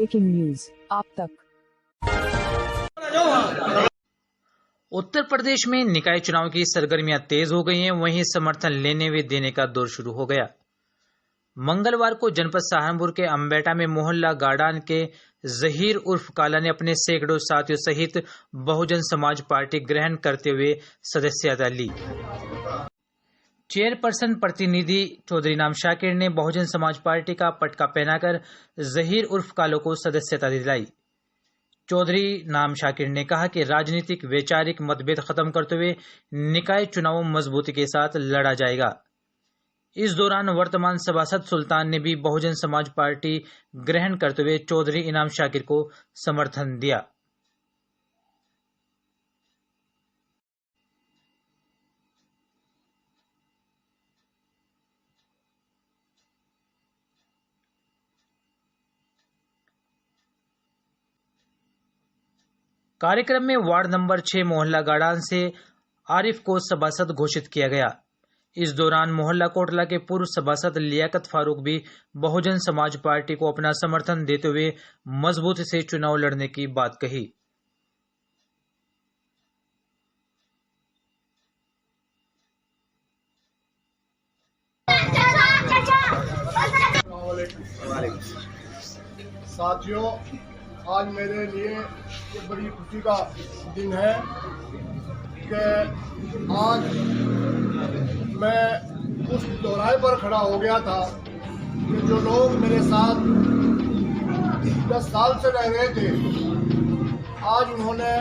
Breaking news आप तक। उत्तर प्रदेश में निकाय चुनाव की सरगर्मियां तेज हो गई हैं, वहीं समर्थन लेने व देने का दौर शुरू हो गया। मंगलवार को जनपद सहारनपुर के अम्बेटा में मोहल्ला गाड़ान के जहीर उर्फ काला ने अपने सैकड़ों साथियों सहित बहुजन समाज पार्टी ग्रहण करते हुए सदस्यता ली। चेयरपर्सन प्रतिनिधि चौधरी नाम शाकिर ने बहुजन समाज पार्टी का पटका पहनाकर जहीर उर्फ कालो को सदस्यता दिलाई। चौधरी नाम शाकिर ने कहा कि राजनीतिक वैचारिक मतभेद खत्म करते हुए निकाय चुनाव मजबूती के साथ लड़ा जाएगा। इस दौरान वर्तमान सभासद सुल्तान ने भी बहुजन समाज पार्टी ग्रहण करते हुए चौधरी इनाम शाकिर को समर्थन दिया। कार्यक्रम में वार्ड नंबर 6 मोहल्ला गाड़ान से आरिफ को सभासद घोषित किया गया। इस दौरान मोहल्ला कोटला के पूर्व सभासद लियाकत फारूक भी बहुजन समाज पार्टी को अपना समर्थन देते हुए मजबूती से चुनाव लड़ने की बात कही। साथियों, आज मेरे लिए ये बड़ी खुशी का दिन है कि आज मैं उस दोहराए पर खड़ा हो गया था कि जो लोग मेरे साथ 10 साल से रह रहे थे, आज उन्होंने,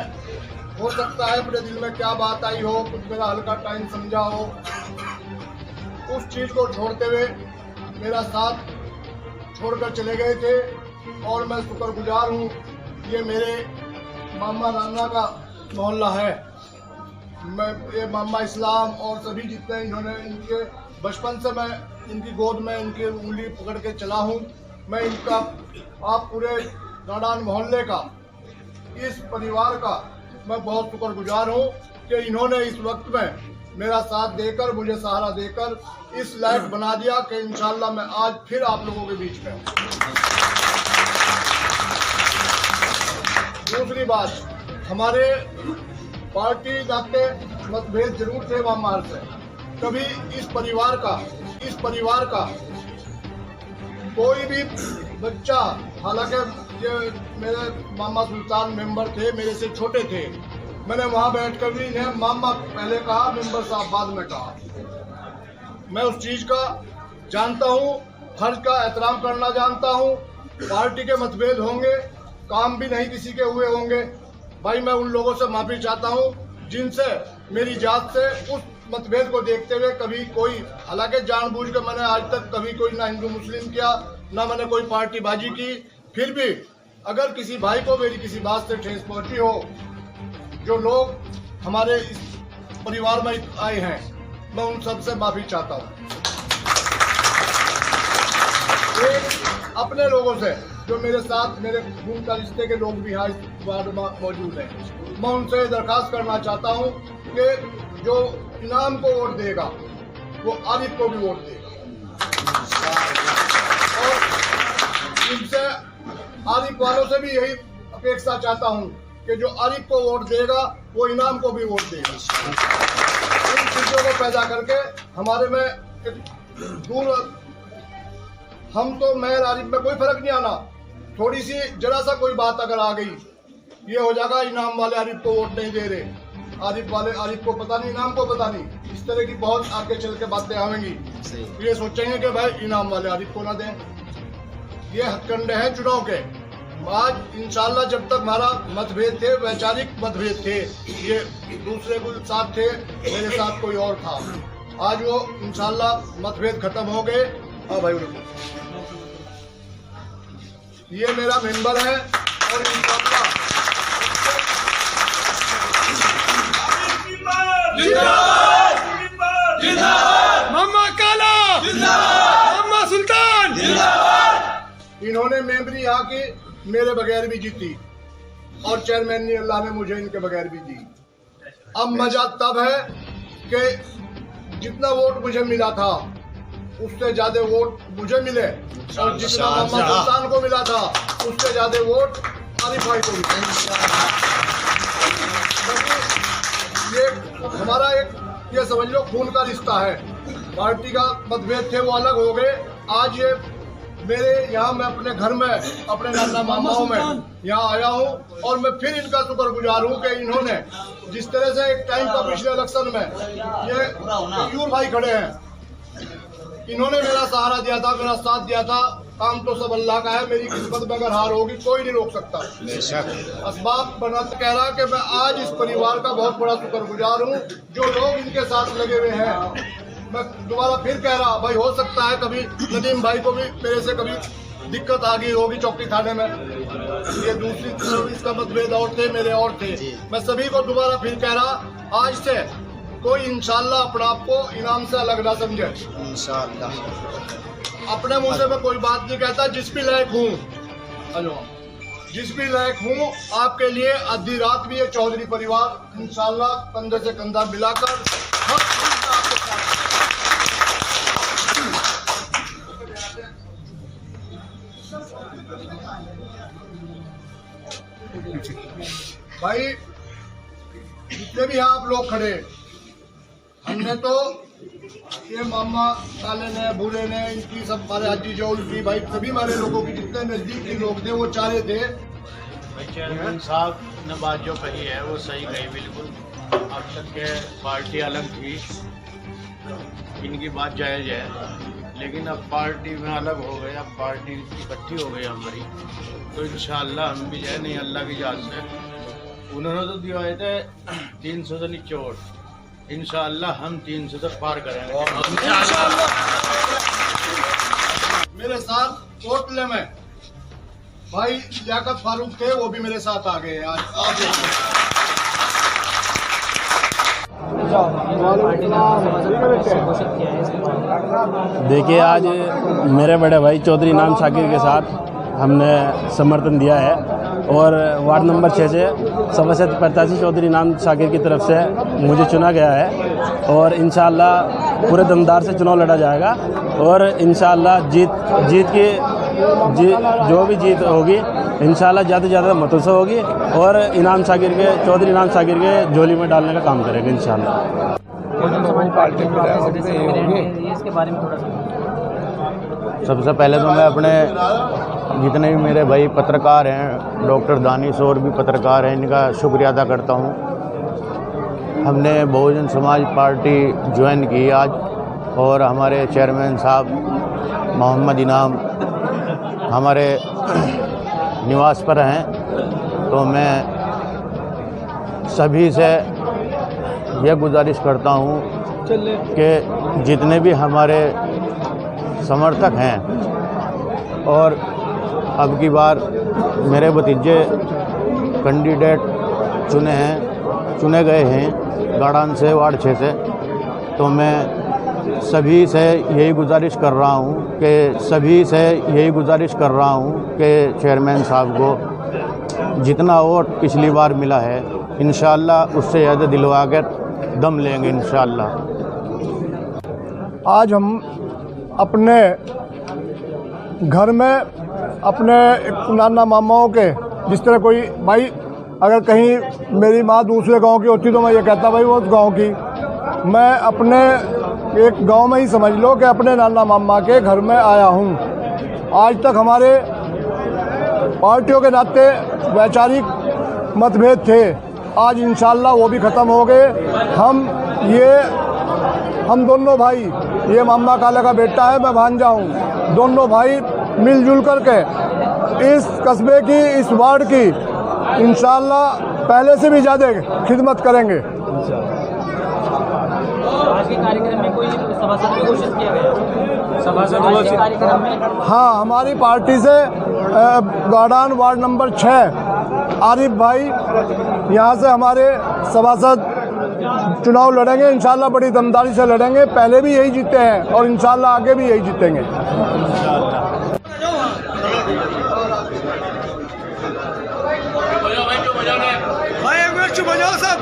हो सकता है अपने दिल में क्या बात आई हो, कुछ मेरा हल्का टाइम समझा हो, उस चीज़ को छोड़ते हुए मेरा साथ छोड़कर चले गए थे और मैं शुक्रगुजार हूँ। ये मेरे मामा नाना का मोहल्ला है। ये मामा इस्लाम और सभी जितने इन्होंने, इनके बचपन से मैं इनकी गोद में इनकी उंगली पकड़ के चला हूँ। मैं इनका, आप पूरे गाड़ान मोहल्ले का, इस परिवार का मैं बहुत शुक्रगुजार हूँ कि इन्होंने इस वक्त में मेरा साथ देकर, मुझे सहारा देकर इस लायक बना दिया कि इंशाल्लाह मैं आज फिर आप लोगों के बीच में हूँ। दूसरी बात, हमारे पार्टी नाते मतभेद जरूर थे मामार से। कभी इस परिवार का कोई भी बच्चा, हालांकि ये मेरे मामा सुल्तान मेंबर थे, मेरे से छोटे थे, मैंने वहां बैठकर भी इन्हें मामा पहले कहा, मेंबर साहब बाद में कहा। मैं उस चीज का जानता हूँ, फर्ज का एहतराम करना जानता हूँ। पार्टी के मतभेद होंगे, काम भी नहीं किसी के हुए होंगे। भाई, मैं उन लोगों से माफी चाहता हूँ जिनसे मेरी जात से उस मतभेद को देखते हुए कभी कोई, हालांकि जानबूझ कर मैंने आज तक कभी कोई ना हिंदू मुस्लिम किया, ना मैंने कोई पार्टीबाजी की, फिर भी अगर किसी भाई को मेरी किसी बात से ठेस पहुंची हो, जो लोग हमारे इस परिवार में आए हैं, मैं उन सब से माफी चाहता हूँ। अपने लोगों से जो मेरे साथ, मेरे खून का रिश्ते के लोग भी यहाँ इस वार्ड में मौजूद हैं, मैं उनसे दरखास्त करना चाहता हूँ कि जो इनाम को वोट देगा वो आरिफ को भी वोट देगा, और इनसे, आरिफ वालों से भी यही अपेक्षा चाहता हूँ कि जो आरिफ को वोट देगा वो इनाम को भी वोट देगा। इन चीजों को पैदा करके हमारे में एक दूर, हम तो मेहर आरिफ में कोई फर्क नहीं आना, थोड़ी सी जरा सा कोई बात अगर आ गई, ये हो जाएगा इनाम वाले आरिफ को वोट नहीं दे रहे, आरिफ वाले आरिफ को पता नहीं, इनाम को पता नहीं। इस तरह की बहुत आगे चल के बातें आवेंगी, ये सोचेंगे कि भाई इनाम वाले आरिफ को ना दें। ये हथकंडे हैं चुनाव के। आज इंशाल्लाह जब तक हमारा मतभेद थे, वैचारिक मतभेद थे, ये दूसरे को साथ थे, मेरे साथ कोई और था, आज वो इंशाल्लाह मतभेद खत्म हो गए। हाँ भाई, ये मेरा मेंबर है और इंशाल्लाह जिंदाबाद जिंदाबाद, मामा काला जिंदाबाद, मामा सुल्तान जिंदाबाद। इन्होंने मेंबरी यहाँ की मेरे बगैर भी जीती और चेयरमैन ने, अल्लाह ने मुझे इनके बगैर भी दी। अब मजा तब है कि जितना वोट मुझे मिला था उससे ज्यादा वोट मुझे मिले और जितना मोहम्मद सुल्तान को मिला था उससे ज्यादा वोट आरिफ भाई को मिले। ये हमारा एक ये समझ लो खून का रिश्ता है। पार्टी का मतभेद थे वो अलग हो गए। आज ये मेरे यहाँ मैं अपने घर में अपने नाना मामाओं में यहाँ आया हूँ और मैं फिर इनका शुक्रगुजार हूँ कि इन्होंने जिस तरह से एक टाइम का पिछले इलेक्शन में ये यूर भाई खड़े हैं, इन्होंने मेरा सहारा दिया था, मेरा साथ दिया था। काम तो सब अल्लाह का है, मेरी किस्मत में अगर हार होगी कोई नहीं रोक सकता। असबाब बनत कह रहा कि मैं आज इस परिवार का बहुत बड़ा शुक्रगुजार हूँ जो लोग इनके साथ लगे हुए हैं। मैं दोबारा फिर कह रहा भाई, हो सकता है कभी नदीम भाई को भी मेरे से कभी दिक्कत आ गई होगी चौकी खाने में, ये दूसरी सर्विस का मतभेद और थे, मेरे और थे। मैं सभी को दोबारा फिर कह रहा, आज से कोई इंशाल्लाह अपने आप को इनाम से अलग ना समझे। इंशाल्लाह अपने मुंह से मैं कोई बात नहीं कहता, जिस भी लायक हूँ, जिस भी लायक हूँ आपके लिए आधी रात भी ये चौधरी परिवार इंशाल्लाह कंधे से कंधा मिलाकर हर चीज में आपके साथ। भाई जितने भी आप लोग खड़े, हमने तो ये मामा काले ने भूरे ने इनकी सब हमारे हाजी जो उल्टी भाई सभी हमारे लोगों की जितने नजदीकी लोग थे वो चाहे थे। चेयरमैन साहब ने बात जो कही है वो सही कही बिल्कुल। अब तक के पार्टी अलग थी, इनकी बात जायज़ है, लेकिन अब पार्टी में अलग हो गए, अब पार्टी इकट्ठी हो गई हमारी, तो इंशाअल्लाह हम भी जाए नहीं अल्लाह की जात से। उन्होंने तो दिए थे 300 से नीचे वोट, इंशाअल्लाह हम 300 तक पार करेंगे। मेरे साथ कोटले में भाई लियाकत फारूक थे, वो भी मेरे साथ आ गए आज। देखिए, आज मेरे बड़े भाई चौधरी नाम शाकिर के साथ हमने समर्थन दिया है और वार्ड नंबर 6 से सभासद प्रत्याशी चौधरी नाम शाकिर की तरफ से मुझे चुना गया है और इंशाअल्लाह पूरे दमदार से चुनाव लड़ा जाएगा और इंशाअल्लाह जो भी जीत होगी इंशाअल्लाह ज़्यादा से ज़्यादा मतों से होगी और इनाम शाकिर के चौधरी इनाम शाकिर के झोली में डालने का काम करेंगे इंशाअल्लाह। इसके बारे में थोड़ा सबसे पहले तो मैं अपने जितने भी मेरे भाई पत्रकार हैं, डॉक्टर दानिश और भी पत्रकार हैं, इनका शुक्रिया अदा करता हूँ। हमने बहुजन समाज पार्टी ज्वाइन की आज और हमारे चेयरमैन साहब मोहम्मद इनाम हमारे निवास पर हैं, तो मैं सभी से यह गुजारिश करता हूँ कि जितने भी हमारे समर्थक हैं और अब की बार मेरे भतीजे कैंडिडेट चुने गए हैं गाड़ान से वार्ड 6 से, तो मैं सभी से यही गुजारिश कर रहा हूँ कि चेयरमैन साहब को जितना वोट पिछली बार मिला है इंशाअल्लाह उससे ज़्यादा दिलवा कर दम लेंगे इंशाअल्लाह। आज हम अपने घर में अपने नाना मामाओं के, जिस तरह कोई भाई अगर कहीं मेरी माँ दूसरे गांव की होती तो मैं ये कहता भाई वो उस गांव की, मैं अपने एक गांव में ही समझ लो कि अपने नाना मामा के घर में आया हूँ। आज तक हमारे पार्टियों के नाते वैचारिक मतभेद थे, आज इंशाअल्लाह वो भी ख़त्म हो गए। हम दोनों भाई, ये मामा काला का बेटा है, मैं भांजा हूँ, दोनों भाई मिलजुल करके इस कस्बे की, इस वार्ड की इंशाअल्लाह पहले से भी ज़्यादा खिदमत करेंगे। आज के कार्यक्रम में कोई सभासद भी घोषित किया गया? सभासद के कार्यक्रम में हाँ, हमारी पार्टी से गाड़ान वार्ड नंबर 6 आरिफ भाई यहाँ से हमारे सभासद चुनाव लड़ेंगे, इंशाअल्लाह बड़ी दमदारी से लड़ेंगे। पहले भी यही जीते हैं और इंशाअल्लाह आगे भी यही जीतेंगे। बजाओ सब।